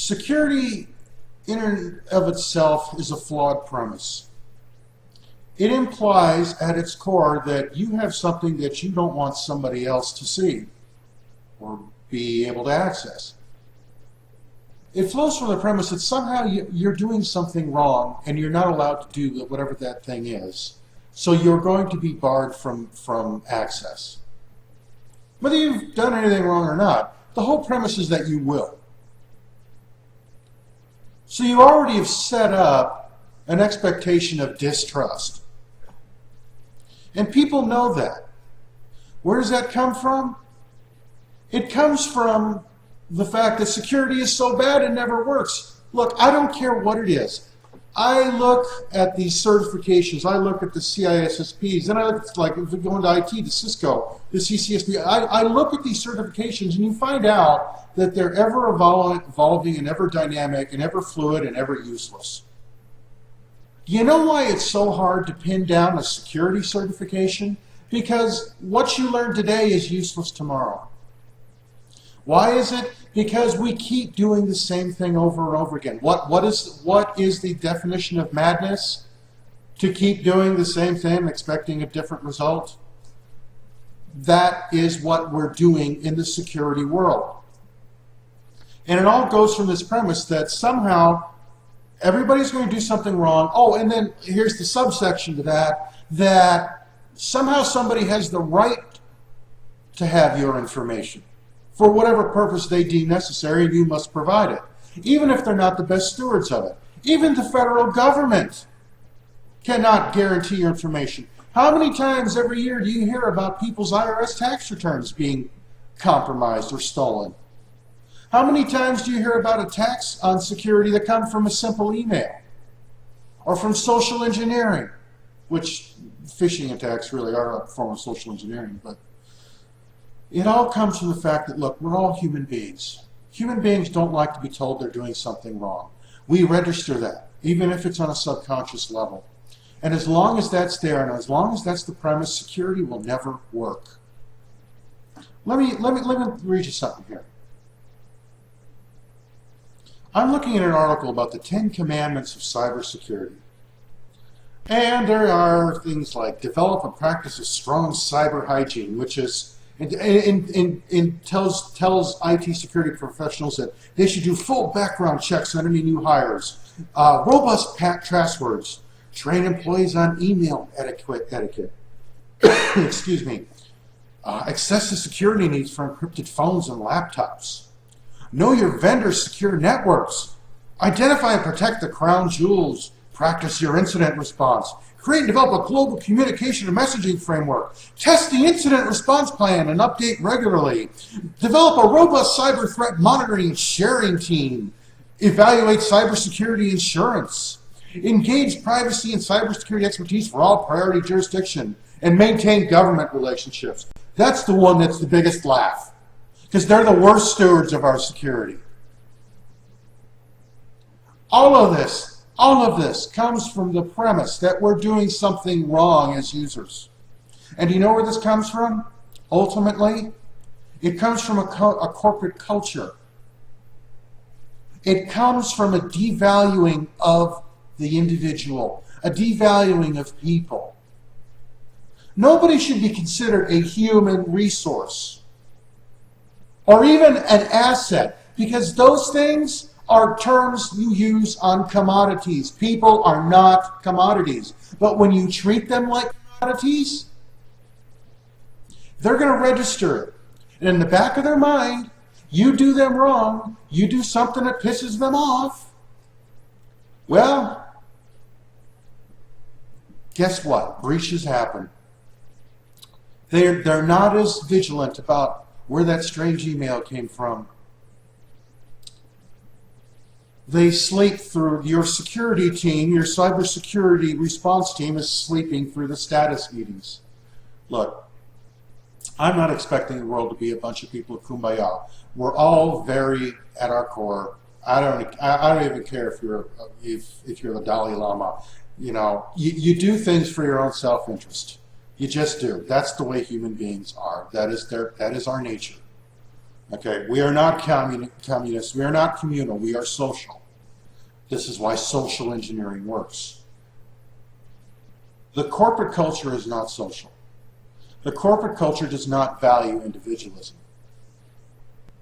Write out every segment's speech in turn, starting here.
Security in and of itself is a flawed premise. It implies at its core that you have something that you don't want somebody else to see or be able to access. It flows from the premise that somehow you're doing something wrong and you're not allowed to do whatever that thing is. So you're going to be barred from access. Whether you've done anything wrong or not, the whole premise is that you will. So you already have set up an expectation of distrust. And people know that. Where does that come from? It comes from the fact that security is so bad it never works. Look, I don't care what it is. I look at these certifications, I look at the CISSPs, then I look at, like, if we go into IT, the Cisco, the CCSP, I look at these certifications and you find out that they're ever evolving and ever dynamic and ever fluid and ever useless. Do you know why it's so hard to pin down a security certification? Because what you learn today is useless tomorrow. Why is it? Because we keep doing the same thing over and over again. What is the definition of madness? To keep doing the same thing and expecting a different result? That is what we're doing in the security world. And it all goes from this premise that somehow everybody's going to do something wrong. Oh, and then here's the subsection to that, that somehow somebody has the right to have your information for whatever purpose they deem necessary, and you must provide it, even if they're not the best stewards of it. Even the federal government cannot guarantee your information. How many times every year do you hear about people's IRS tax returns being compromised or stolen? How many times do you hear about attacks on security that come from a simple email or from social engineering, which phishing attacks really are a form of social engineering, but it all comes from the fact that, look, we're all human beings. Human beings don't like to be told they're doing something wrong. We register that, even if it's on a subconscious level. And as long as that's there, and as long as that's the premise, security will never work. Let me read you something here. I'm looking at an article about the 10 Commandments of cybersecurity. And there are things like develop and practice a strong cyber hygiene, which is tells IT security professionals that they should do full background checks on any new hires, robust passwords, train employees on email etiquette. Excuse me. Excessive security needs for encrypted phones and laptops. Know your vendor's secure networks. Identify and protect the crown jewels. Practice your incident response. Create and develop a global communication and messaging framework. Test the incident response plan and update regularly. Develop a robust cyber threat monitoring and sharing team. Evaluate cybersecurity insurance. Engage privacy and cybersecurity expertise for all priority jurisdiction. And maintain government relationships. That's the one that's the biggest laugh, because they're the worst stewards of our security. All of this comes from the premise that we're doing something wrong as users. And do you know where this comes from? Ultimately, it comes from a corporate culture. It comes from a devaluing of the individual, a devaluing of people. Nobody should be considered a human resource or even an asset, because those things are terms you use on commodities. People are not commodities. But when you treat them like commodities, they're going to register it. And in the back of their mind, you do them wrong, you do something that pisses them off, well, guess what? Breaches happen. They're not as vigilant about where that strange email came from. They sleep through, your security team, your cybersecurity response team is sleeping through the status meetings. Look, I'm not expecting the world to be a bunch of people of kumbaya. We're all very, at our core, I don't even care if you're the Dalai Lama. You know, you do things for your own self-interest. You just do. That's the way human beings are. That is our nature. Okay, we are not communists. We are not communal. We are social. This is why social engineering works. The corporate culture is not social. The corporate culture does not value individualism.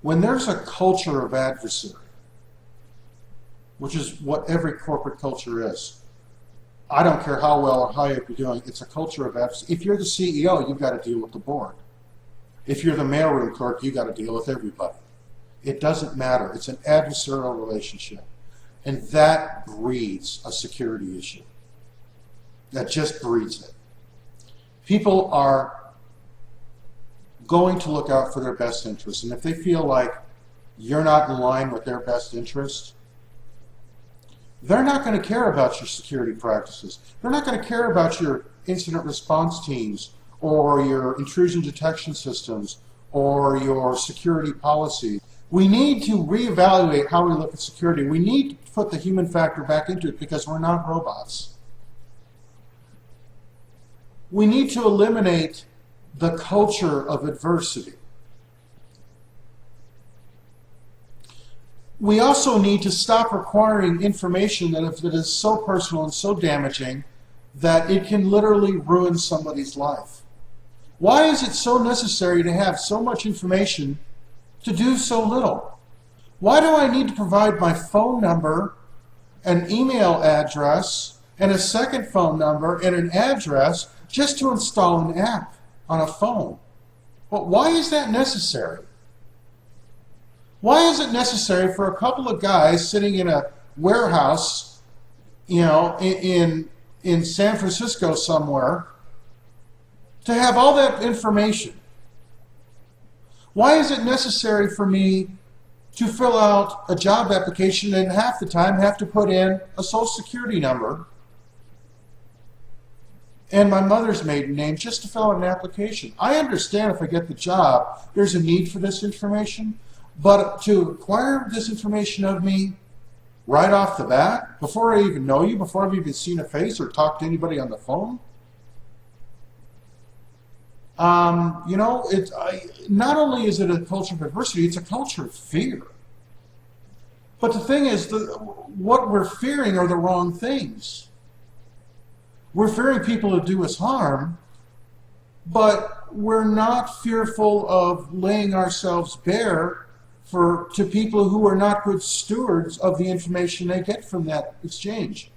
When there's a culture of adversary, which is what every corporate culture is, I don't care how well or high up you're doing, it's a culture of adversary. If you're the CEO, you've got to deal with the board. If you're the mailroom clerk, you've got to deal with everybody. It doesn't matter. It's an adversarial relationship. And that breeds a security issue. That just breeds it. People are going to look out for their best interests. And if they feel like you're not in line with their best interest, they're not going to care about your security practices. They're not going to care about your incident response teams or your intrusion detection systems or your security policies. We need to reevaluate how we look at security. We need to put the human factor back into it because we're not robots. We need to eliminate the culture of adversity. We also need to stop requiring information that is so personal and so damaging that it can literally ruin somebody's life. Why is it so necessary to have so much information to do so little? Why do I need to provide my phone number, an email address, and a second phone number and an address just to install an app on a phone? Well, why is that necessary? Why is it necessary for a couple of guys sitting in a warehouse, in San Francisco somewhere, to have all that information? Why is it necessary for me to fill out a job application and half the time have to put in a social security number and my mother's maiden name just to fill out an application? I understand if I get the job, there's a need for this information, but to acquire this information of me right off the bat, before I even know you, before I've even seen a face or talked to anybody on the phone, not only is it a culture of adversity, it's a culture of fear. But the thing is, what we're fearing are the wrong things. We're fearing people who do us harm, but we're not fearful of laying ourselves bare to people who are not good stewards of the information they get from that exchange.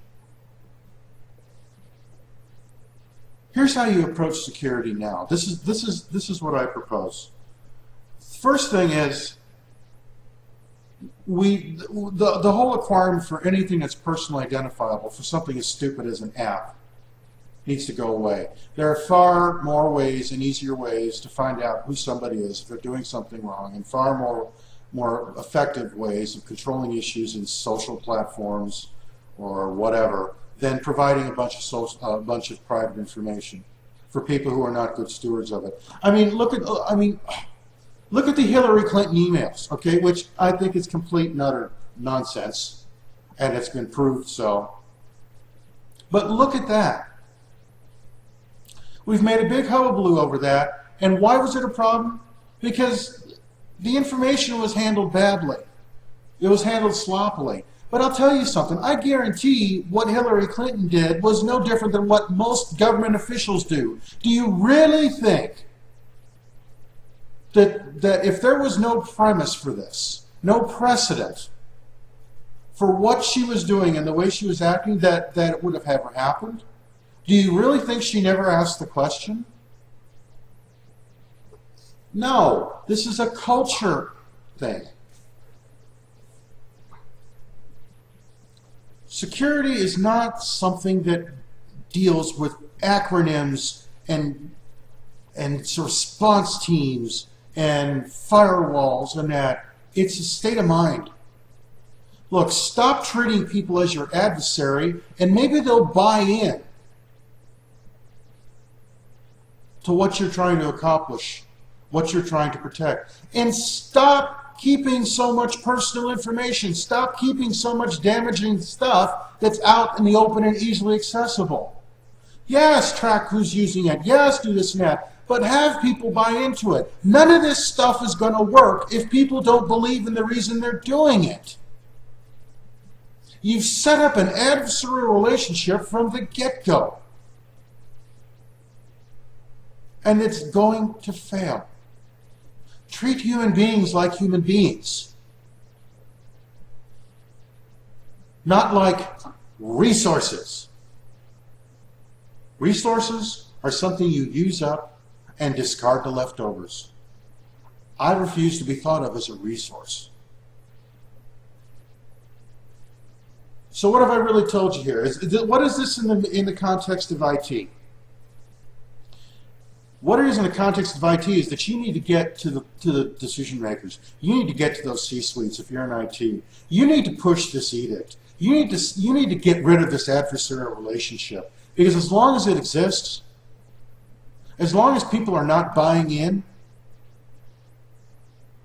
Here's how you approach security now. This is what I propose. First thing is, the whole requirement for anything that's personally identifiable, for something as stupid as an app, needs to go away. There are far more ways and easier ways to find out who somebody is if they're doing something wrong, and far more effective ways of controlling issues in social platforms or whatever than providing a bunch of private information for people who are not good stewards of it. Look at the Hillary Clinton emails, okay, which I think is complete and utter nonsense, and it's been proved so. But look at that. We've made a big hullabaloo over that, and why was it a problem? Because the information was handled badly. It was handled sloppily. But I'll tell you something, I guarantee what Hillary Clinton did was no different than what most government officials do. Do you really think that if there was no premise for this, no precedent for what she was doing and the way she was acting, that it would have ever happened? Do you really think she never asked the question? No, this is a culture thing. Security is not something that deals with acronyms and response teams and firewalls and that. It's a state of mind. Look, stop treating people as your adversary, and maybe they'll buy in to what you're trying to accomplish, what you're trying to protect. And stop keeping so much personal information. Stop keeping so much damaging stuff that's out in the open and easily accessible. Yes, track who's using it. Yes, do this and that. but have people buy into it. None of this stuff is going to work if people don't believe in the reason they're doing it. You've set up an adversarial relationship from the get-go. And it's going to fail. Treat human beings like human beings. Not like resources. Resources are something you use up and discard the leftovers. I refuse to be thought of as a resource. So what have I really told you here? What is this in the context of IT? What it is in the context of IT is that you need to get to the decision makers. You need to get to those C-suites if you're in IT. You need to push this edict. You need to get rid of this adversarial relationship. Because as long as it exists, as long as people are not buying in,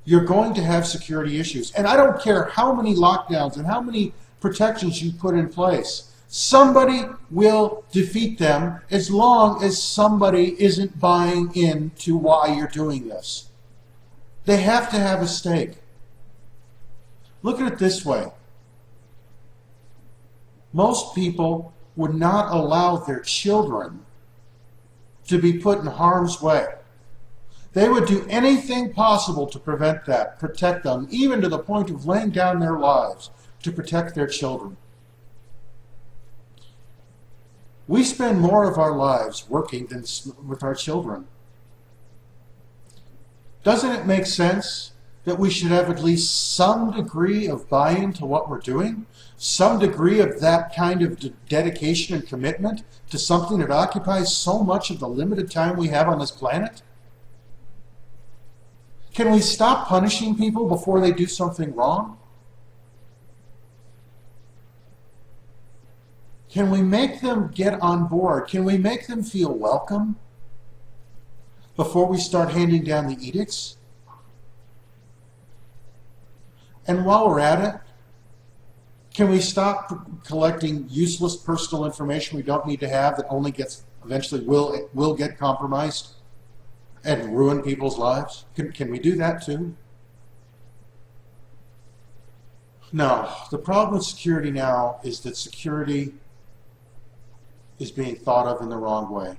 you're going to have security issues. And I don't care how many lockdowns and how many protections you put in place. Somebody will defeat them as long as somebody isn't buying into why you're doing this. They have to have a stake. Look at it this way. Most people would not allow their children to be put in harm's way. They would do anything possible to prevent that, protect them, even to the point of laying down their lives to protect their children. We spend more of our lives working than with our children. Doesn't it make sense that we should have at least some degree of buy-in to what we're doing? Some degree of that kind of dedication and commitment to something that occupies so much of the limited time we have on this planet? Can we stop punishing people before they do something wrong? Can we make them get on board? Can we make them feel welcome before we start handing down the edicts? And while we're at it, can we stop collecting useless personal information we don't need to have that only gets, eventually will get compromised and ruin people's lives? Can we do that too? No, the problem with security now is that security is being thought of in the wrong way.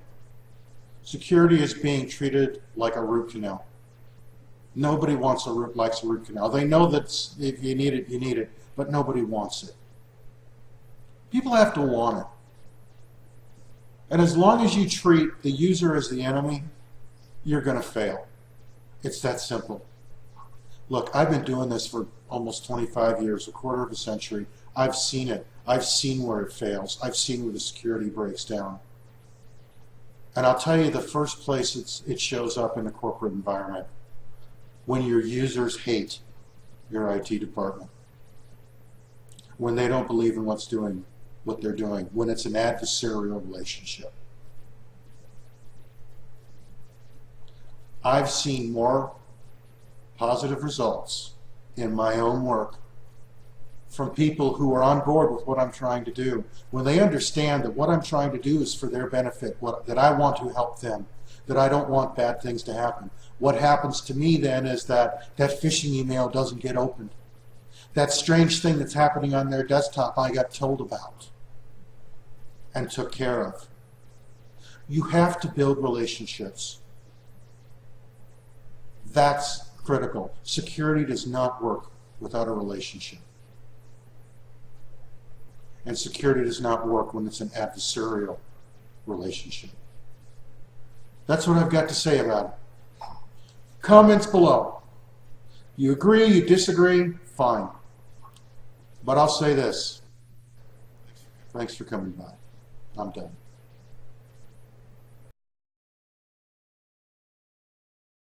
Security is being treated like a root canal. Nobody likes a root canal. They know that if you need it, you need it, but nobody wants it. People have to want it. And as long as you treat the user as the enemy, you're going to fail. It's that simple. Look, I've been doing this for almost 25 years, a quarter of a century. I've seen it. I've seen where it fails. I've seen where the security breaks down. And I'll tell you the first place it shows up in the corporate environment, when your users hate your IT department, when they don't believe in what they're doing, when it's an adversarial relationship. I've seen more positive results in my own work from people who are on board with what I'm trying to do, when they understand that what I'm trying to do is for their benefit, that I want to help them, that I don't want bad things to happen. What happens to me then is that phishing email doesn't get opened. That strange thing that's happening on their desktop I got told about and took care of. You have to build relationships. That's critical. Security does not work without a relationship. And security does not work when it's an adversarial relationship. That's what I've got to say about it. Comments below. You agree, you disagree, fine. But I'll say this. Thanks for coming by. I'm done.